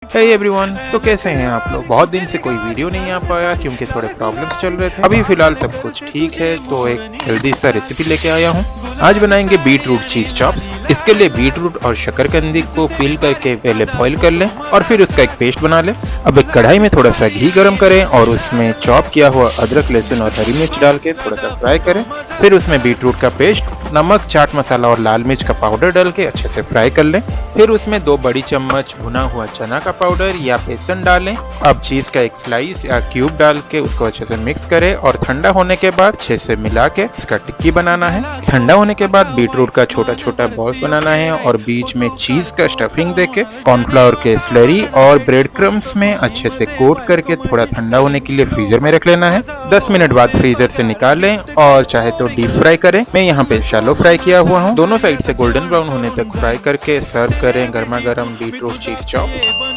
Hey everyone, तो कैसे हैं आप लोग। बहुत दिन से कोई वीडियो नहीं आ पाया क्योंकि थोड़े प्रॉब्लम्स चल रहे थे। अभी फिलहाल सब कुछ ठीक है, तो एक हेल्दी सा रेसिपी लेके आया हूँ। आज बनाएंगे बीट रूट चीज चॉप्स। इसके लिए बीट रूट और शकरकंदी को पील करके पहले बॉईल कर लें और फिर उसका एक पेस्ट बना लें। अब एक कढ़ाई में थोड़ा सा घी गर्म करें और उसमें चॉप किया हुआ अदरक, लहसुन और हरी मिर्च डाल के थोड़ा सा फ्राई करें। फिर उसमें बीट रूट का पेस्ट, नमक, चाट मसाला और लाल मिर्च का पाउडर डाल के अच्छे से फ्राई कर लें। फिर उसमें 2 बड़ी चम्मच भुना हुआ चना का पाउडर या बेसन डालें। अब चीज का एक स्लाइस या क्यूब डाल के उसको अच्छे से मिक्स करें और ठंडा होने के बाद अच्छे से मिला के इसका टिक्की बनाना है। ठंडा होने के बाद बीट रूट का छोटा छोटा बॉल्स बनाना है और बीच में चीज का स्टफिंग देके कॉर्नफ्लावर के स्लरी और ब्रेड क्रम्स में अच्छे से कोट करके थोड़ा ठंडा होने के लिए फ्रीजर में रख लेना है। 10 मिनट बाद फ्रीजर से निकाल लें और चाहे तो डीप फ्राई करें। मैं यहाँ पे शैलो फ्राई किया हुआ हूँ। दोनों साइड से गोल्डन ब्राउन होने तक फ्राई करके सर्व करें गर्मा गर्म बीट रूट चीज चॉप्स।